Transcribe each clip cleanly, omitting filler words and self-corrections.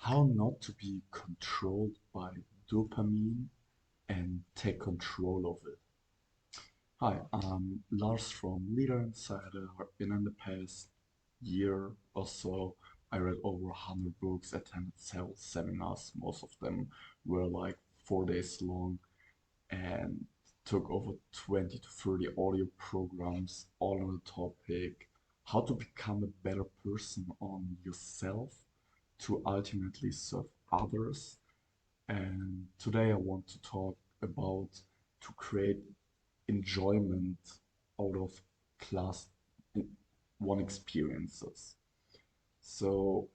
How not to be controlled by dopamine and take control of it. Hi, I'm Lars from Leader Insider, and in the past year or so, I read over 100 books, attended several seminars. Most of them were like 4 days long, and took over 20 to 30 audio programs, all on the topic how to become a better person on yourself to ultimately serve others. And today I want to talk about to create enjoyment out of class one experiences. So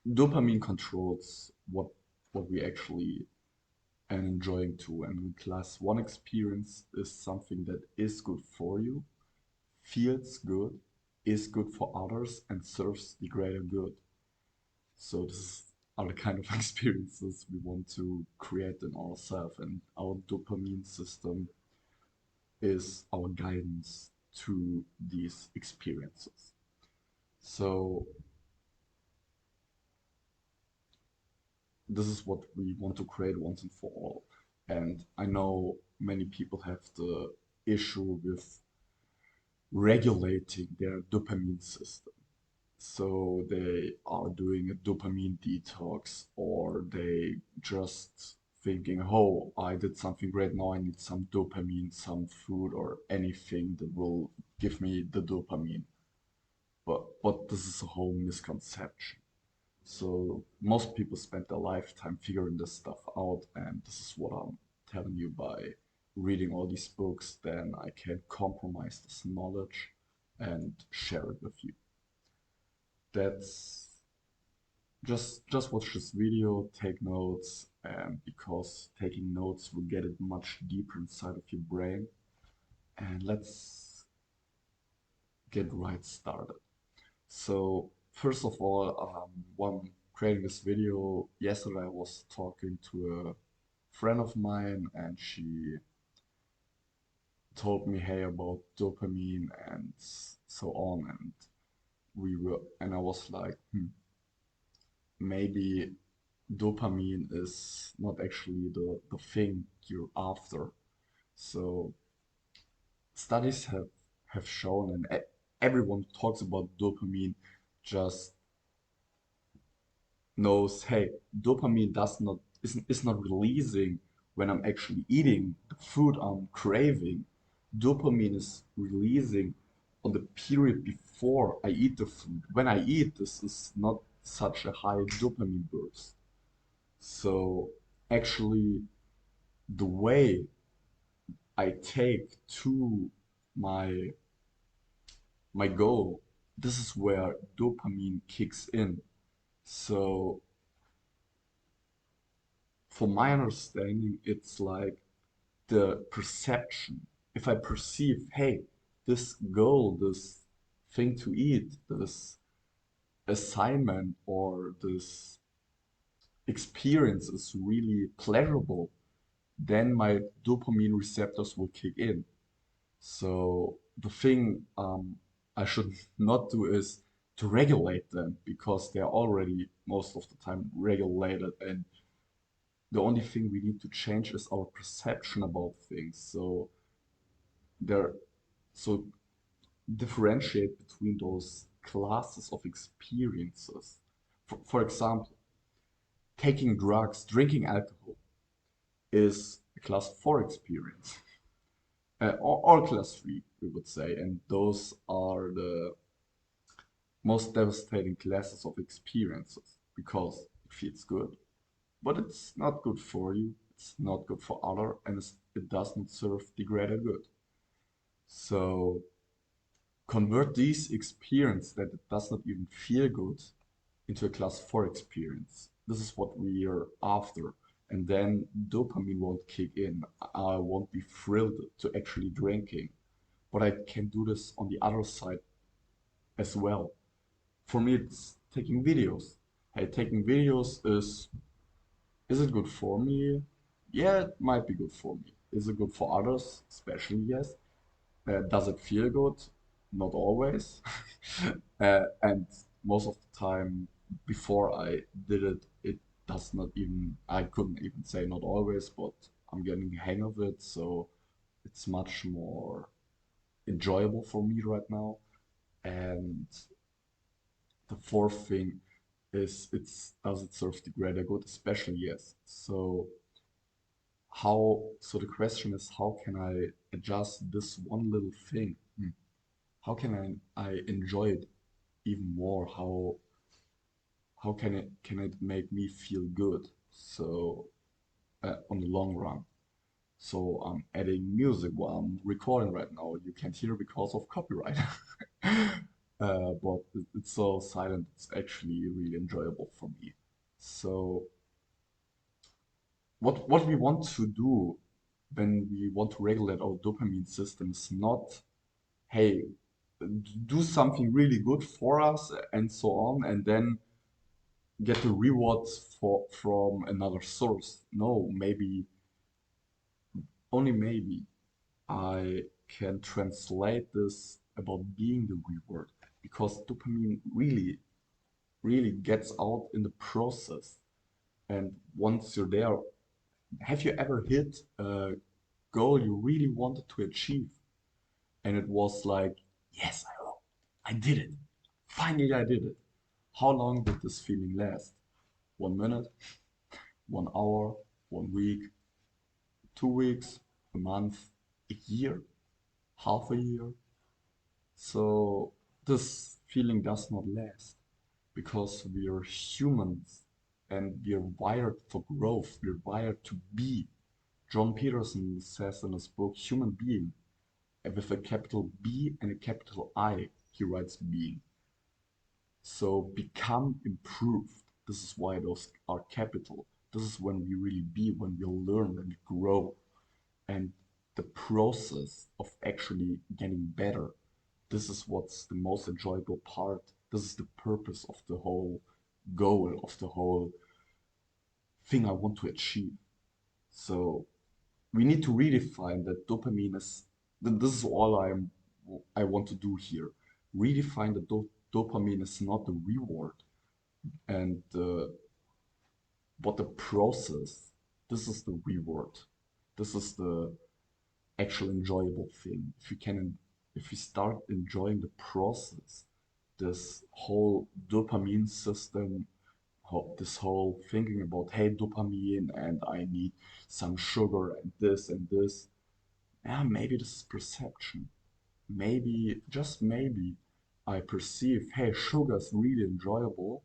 dopamine controls what we actually and enjoying too. And in class one experience is something that is good for you, feels good, is good for others, and serves the greater good. So this are the kind of experiences we want to create in ourselves, and our dopamine system is our guidance to these experiences. So this is what we want to create once and for all. And I know many people have the issue with regulating their dopamine system. So they are doing a dopamine detox, or they just thinking, oh, I did something great, now I need some dopamine, some food or anything that will give me the dopamine. But this is a whole misconception. So most people spend their lifetime figuring this stuff out, and this is what I'm telling you by reading all these books. Then I can compromise this knowledge and share it with you. That's just watch this video, take notes, and because taking notes will get it much deeper inside of your brain. And let's get right started. So first of all, when creating this video, yesterday I was talking to a friend of mine, and she told me, hey, about dopamine and so on, and I was like, maybe dopamine is not actually the thing you're after. So studies have shown, and everyone talks about dopamine, just knows, hey, dopamine does not is not releasing when I'm actually eating the food I'm craving. Dopamine is releasing on the period before I eat the food. When I eat, this is not such a high dopamine burst. So actually, the way I take to my my goal, this is where dopamine kicks in. So from my understanding, it's like the perception. If I perceive, hey, this goal, this thing to eat, this assignment, or this experience is really pleasurable, then my dopamine receptors will kick in. So the thing I should not do is to regulate them, because they're already most of the time regulated, and the only thing we need to change is our perception about things. There, so differentiate between those classes of experiences. For example, taking drugs, drinking alcohol is a class 4 experience, or class 3, we would say, and those are the most devastating classes of experiences because it feels good, but it's not good for you, it's not good for other, and it does not serve the greater good. So convert this experience that it does not even feel good into a class 4 experience. This is what we are after. And then dopamine won't kick in. I won't be thrilled to actually drinking. But I can do this on the other side as well. For me, it's taking videos. Hey, taking videos is it good for me? Yeah, it might be good for me. Is it good for others? Especially, yes. Does it feel good? Not always. And most of the time, before I did it, it does not even, I couldn't even say not always, but I'm getting the hang of it. So it's much more enjoyable for me right now. And the fourth thing is, it's does it serve the greater good? Especially yes. So the question is, how can I adjust this one little thing? How can I enjoy it even more? How can it make me feel good? So on the long run. So I'm adding music while I'm recording right now. You can't hear because of copyright. But it's so silent. It's actually really enjoyable for me. So what we want to do when we want to regulate our dopamine system is not, hey, do something really good for us and so on, and then get the rewards from another source. No, maybe, only maybe, I can translate this about being the reward, because dopamine really gets out in the process. And once you're there, have you ever hit a goal you really wanted to achieve? And it was like, yes, I did it. Finally, I did it. How long did this feeling last? 1 minute, 1 hour, 1 week, 2 weeks, a month, a year, half a year? So this feeling does not last because we are humans and we are wired for growth. We're wired to be. John Peterson says in his book, Human Being, and with a capital B and a capital I, he writes being. So become improved. This is why those are capital. This is when we really be, when we learn and grow. And the process of actually getting better, this is what's the most enjoyable part. This is the purpose of the whole goal, of the whole thing I want to achieve. So we need to redefine that dopamine is, this is all I want to do here. Redefine that dopamine is not the reward, and but the process. This is the reward. This is the actual enjoyable thing. If you start enjoying the process, this whole dopamine system, this whole thinking about, hey, dopamine, and I need some sugar and this, yeah, maybe this is perception. Maybe, just maybe, I perceive, hey, sugar is really enjoyable,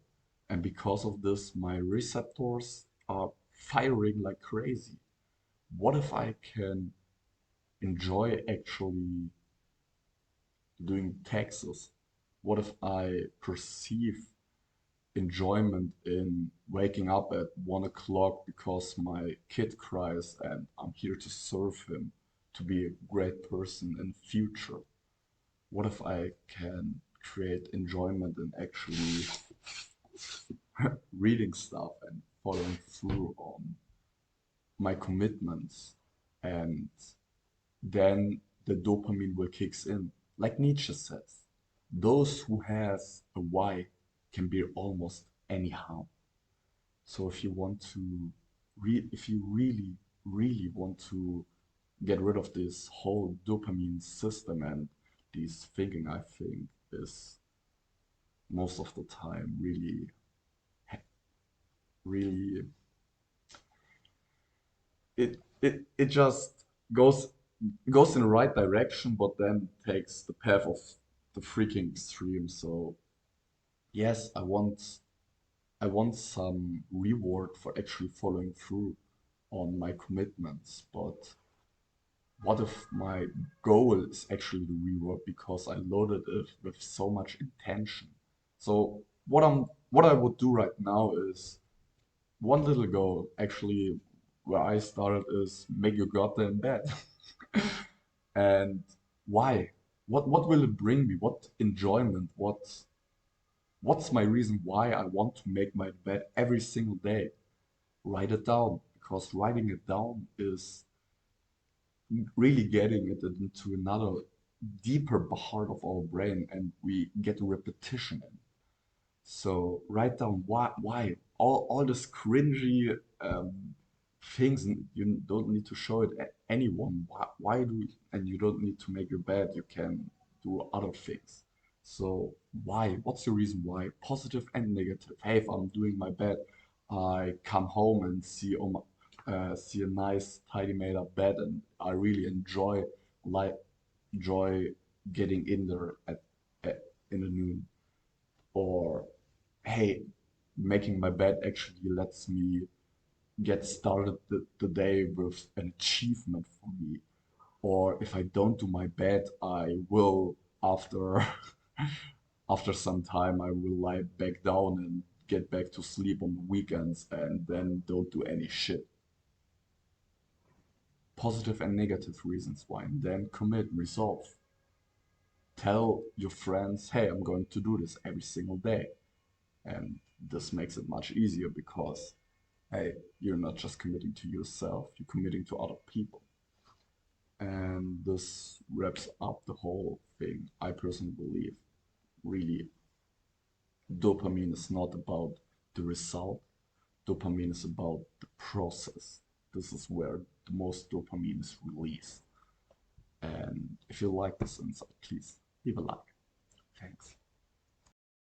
and because of this, my receptors are firing like crazy. What if I can enjoy actually doing taxes? What if I perceive enjoyment in waking up at 1 o'clock because my kid cries and I'm here to serve him to be a great person in future? What if I can create enjoyment in actually reading stuff and following through on my commitments, and then the dopamine will kicks in. Like Nietzsche says, those who has a why can be almost anyhow. So if you want to if you really want to get rid of this whole dopamine system and this thinking, I think is most of the time really, it just goes in the right direction, but then takes the path of the freaking extreme. So yes, I want some reward for actually following through on my commitments, but what if my goal is actually the reward because I loaded it with so much intention? So what I would do right now is one little goal, actually, where I started, is make your goddamn bed. And why? What will it bring me? What enjoyment? What's my reason why I want to make my bed every single day? Write it down, because writing it down is really getting it into another deeper part of our brain, and we get a repetition in. So write down why. all this cringy things, you don't need to show it anyone. Why do, and you don't need to make your bed, you can do other things. So why? What's the reason why? Positive and negative. Hey, if I'm doing my bed, I come home and see see a nice tidy made up bed, and I really like enjoy getting in there at in the noon. Or hey, making my bed actually lets me get started the day with an achievement for me. Or if I don't do my bed, I will after after some time I will lie back down and get back to sleep on the weekends and then don't do any shit. Positive and negative reasons why, and then commit, resolve. Tell your friends, hey, I'm going to do this every single day. And this makes it much easier because, hey, you're not just committing to yourself, you're committing to other people. And this wraps up the whole thing. I personally believe, really, dopamine is not about the result, dopamine is about the process. This is where the most dopamine is released. And if you like this insight, please leave a like. Thanks.